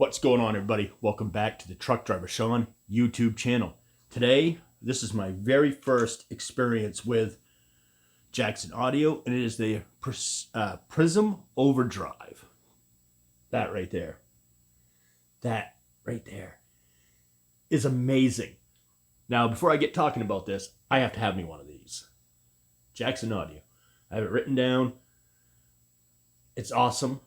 What's going on, everybody? Welcome back to the Truck Driver Sean YouTube channel. Today, this is my very first experience with Jackson Audio, and it is the Prism Overdrive. That right there is amazing. Now, before I get talking about this, I have to have me one of these. Jackson Audio. I have it written down. It's awesome.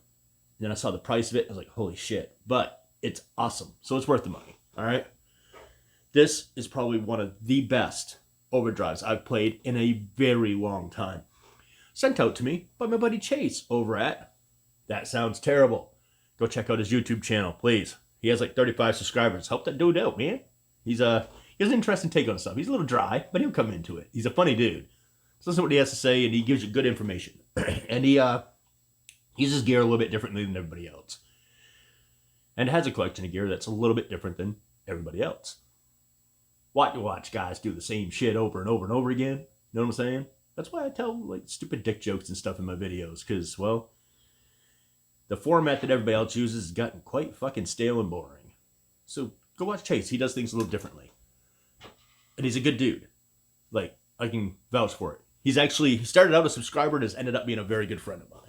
Then I saw the price of it. I was like, holy shit. But it's awesome. So it's worth the money. All right. This is probably one of the best overdrives I've played in a very long time. Sent out to me by my buddy Chase over at That Sounds Terrible. Go check out his YouTube channel, please. He has like 35 subscribers. Help that dude out, man. He has an interesting take on stuff. He's a little dry, but he'll come into it. He's a funny dude. So listen to what he has to say, and he gives you good information. And he uses gear a little bit differently than everybody else. And has a collection of gear that's a little bit different than everybody else. Watch guys do the same shit over and over and over again. You know what I'm saying? That's why I tell like stupid dick jokes and stuff in my videos. Because, well, the format that everybody else uses has gotten quite fucking stale and boring. So go watch Chase. He does things a little differently. And he's a good dude. Like, I can vouch for it. He started out a subscriber and has ended up being a very good friend of mine.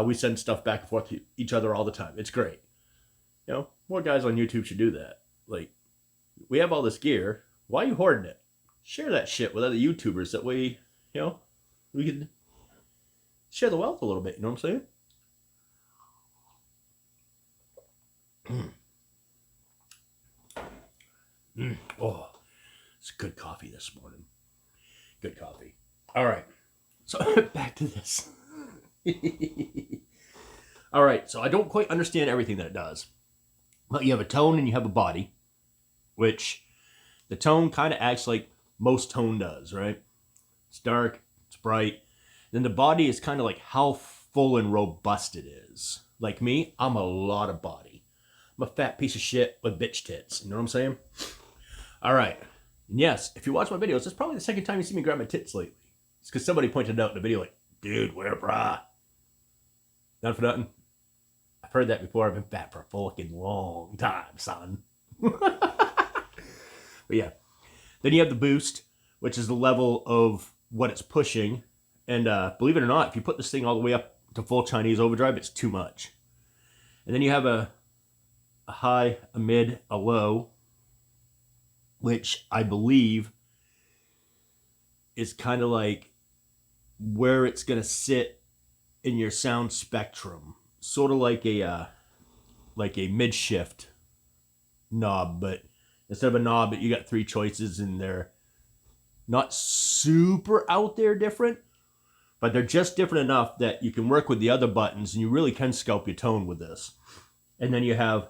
We send stuff back and forth to each other all the time. It's great. You know, more guys on YouTube should do that. Like, we have all this gear. Why are you hoarding it? Share that shit with other YouTubers. That way, you know, we can share the wealth a little bit. You know what I'm saying? Oh, it's good coffee this morning. Good coffee. All right. So back to this. All right, so I don't quite understand everything that it does. But you have a tone and you have a body, which the tone kind of acts like most tone does, right? It's dark, it's bright. Then the body is kind of like how full and robust it is. Like me, I'm a lot of body. I'm a fat piece of shit with bitch tits. You know what I'm saying? All right. And yes, if you watch my videos, it's probably the second time you see me grab my tits lately. It's because somebody pointed out in the video like, dude, wear a bra. Not for nothing. I've heard that before. I've been fat for a fucking long time, son. But yeah. Then you have the boost, which is the level of what it's pushing. And believe it or not, if you put this thing all the way up to full Chinese overdrive, it's too much. And then you have a high, a mid, a low, which I believe is kind of like where it's going to sit in your sound spectrum. Sort of like a mid shift knob, but instead of a knob, you got three choices, and they're not super out there different, but they're just different enough that you can work with the other buttons, and you really can sculpt your tone with this. And then you have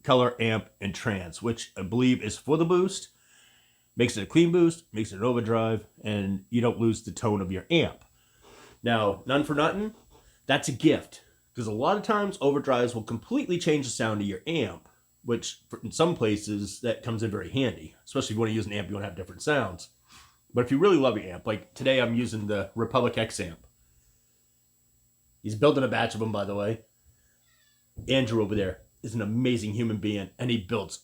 color, amp, and trance, which I believe is for the boost. Makes it a clean boost, makes it an overdrive, and you don't lose the tone of your amp. Now, none for nothing, that's a gift. Because a lot of times overdrives will completely change the sound of your amp, which in some places that comes in very handy, especially if you want to use an amp you want to have different sounds. But if you really love your amp, like today I'm using the Republic X amp. He's building a batch of them, by the way. Andrew over there is an amazing human being, and he builds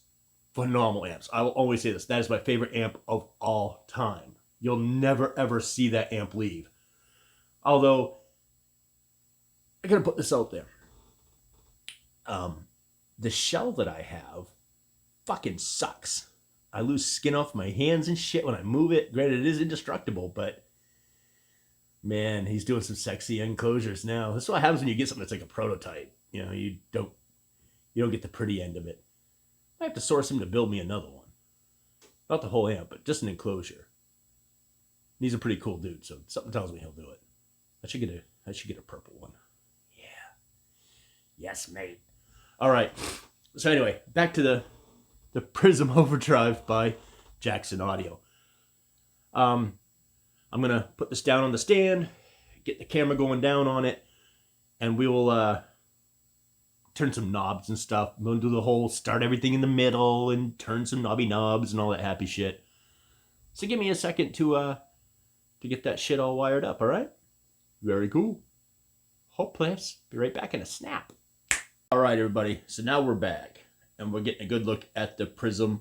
phenomenal amps. I will always say this. That is my favorite amp of all time. You'll never, ever see that amp leave. Although, I gotta put this out there. The shell that I have fucking sucks. I lose skin off my hands and shit when I move it. Granted, it is indestructible, but man, he's doing some sexy enclosures now. That's what happens when you get something that's like a prototype. You know, you don't get the pretty end of it. I have to source him to build me another one. Not the whole amp, but just an enclosure. He's a pretty cool dude, so something tells me he'll do it. I should get a purple one. Yes, mate. All right. So anyway, back to the Prism Overdrive by Jackson Audio. I'm going to put this down on the stand, get the camera going down on it, and we will turn some knobs and stuff. We'll do the whole start everything in the middle and turn some knobby knobs and all that happy shit. So give me a second to get that shit all wired up, all right? Very cool. Hopeless. Be right back in a snap. All right, everybody. So now we're back, and we're getting a good look at the Prism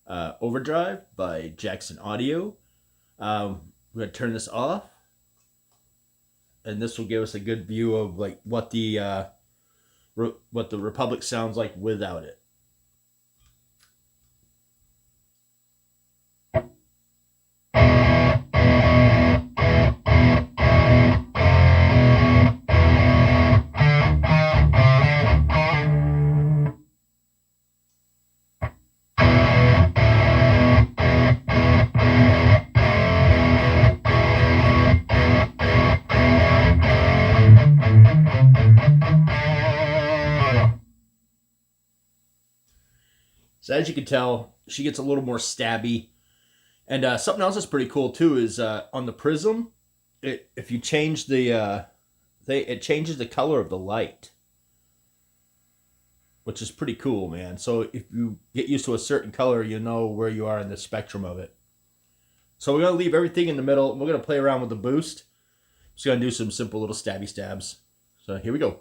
Overdrive by Jackson Audio. We're gonna turn this off, and this will give us a good view of like what the Republic sounds like without it. So as you can tell, she gets a little more stabby. And something else that's pretty cool too is on the Prism, if you change the, it changes the color of the light, which is pretty cool, man. So if you get used to a certain color, you know where you are in the spectrum of it. So we're gonna leave everything in the middle. We're gonna play around with the boost. Just gonna do some simple little stabby stabs. So here we go.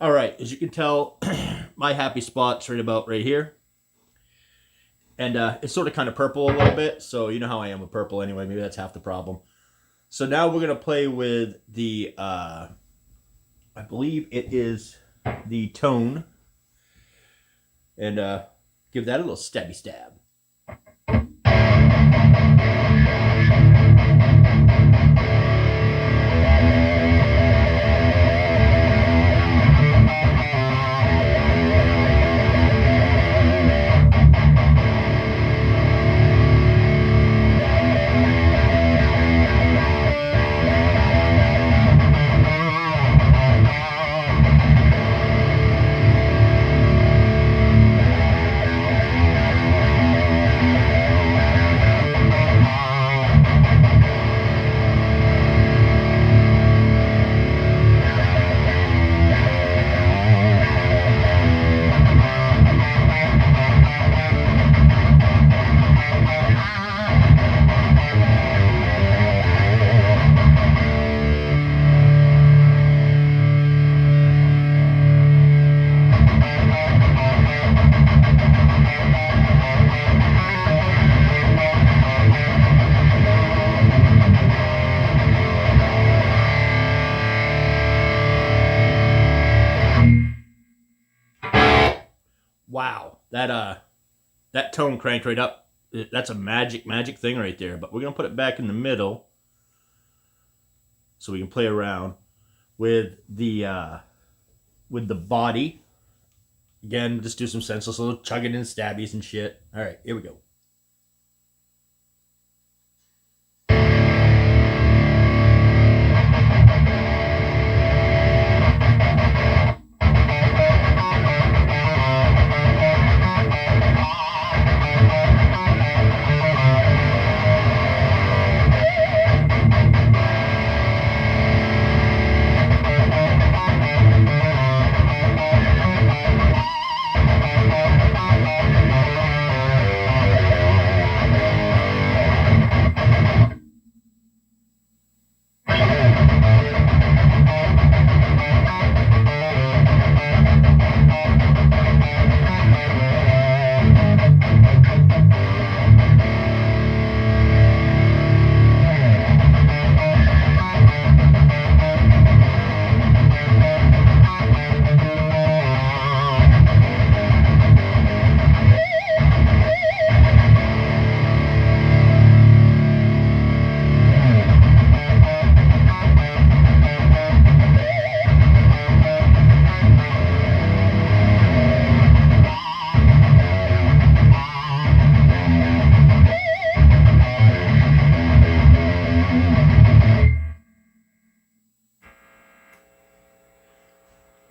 All right, as you can tell, my happy spot's right here. And it's sort of kind of purple a little bit, so you know how I am with purple anyway. Maybe that's half the problem. So now we're going to play with the, I believe it is the tone. And give that a little stabby stab. Wow, that tone cranked right up. That's a magic thing right there. But we're gonna put it back in the middle so we can play around with the body. Again, just do some senseless little chugging and stabbies and shit. All right, here we go.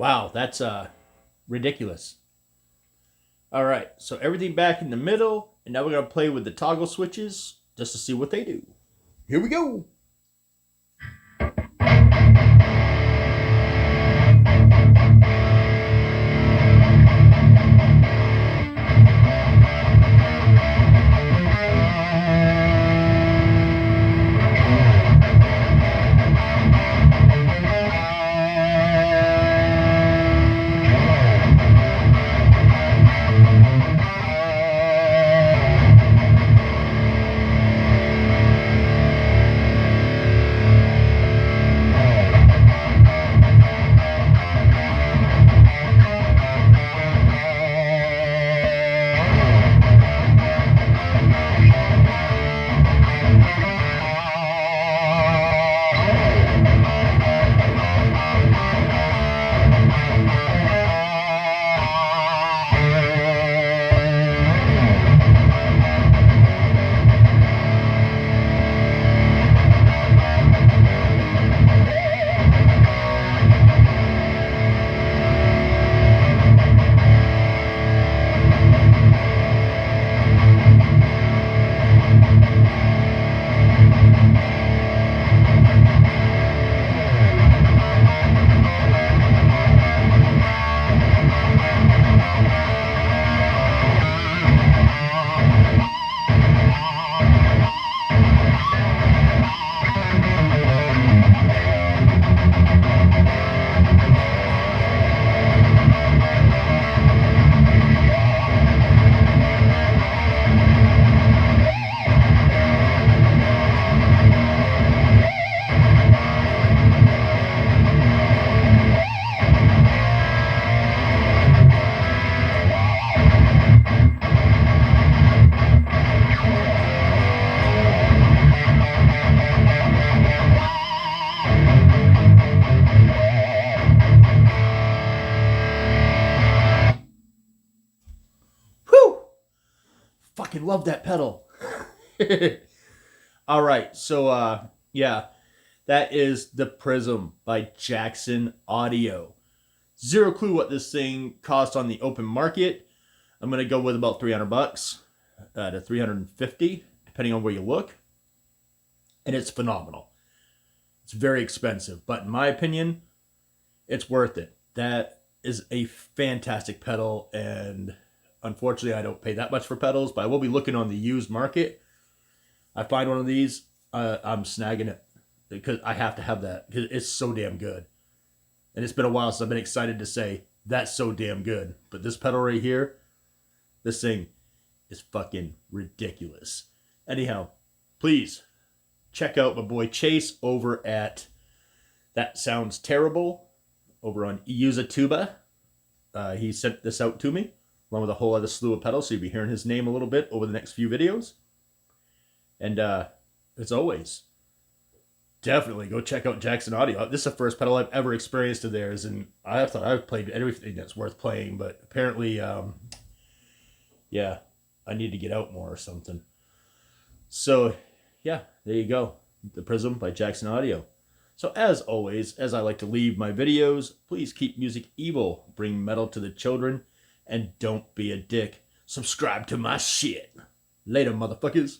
Wow, that's ridiculous. All right, so everything back in the middle, and now we're gonna play with the toggle switches just to see what they do. Here we go. Whew! Fucking love that pedal. All right, so yeah, that is the Prism by Jackson Audio. Zero clue what this thing cost on the open market. I'm gonna go with about $300 to 350, depending on where you look. And it's phenomenal. It's very expensive, but in my opinion, it's worth it. That is a fantastic pedal, and unfortunately, I don't pay that much for pedals, but I will be looking on the used market. I find one of these, I'm snagging it because I have to have that because it's so damn good. And it's been a while since I've been excited to say that's so damn good. But this pedal right here, this thing is fucking ridiculous. Anyhow, please check out my boy Chase over at That Sounds Terrible over on Tuba. He sent this out to me along with a whole other slew of pedals, so you'll be hearing his name a little bit over the next few videos. And as always, definitely go check out Jackson Audio. This is the first pedal I've ever experienced of theirs, and I thought I've played everything that's worth playing, but apparently, yeah, I need to get out more or something. So, yeah, there you go. The Prism by Jackson Audio. So as always, as I like to leave my videos, please keep music evil, bring metal to the children, and don't be a dick. Subscribe to my shit. Later, motherfuckers.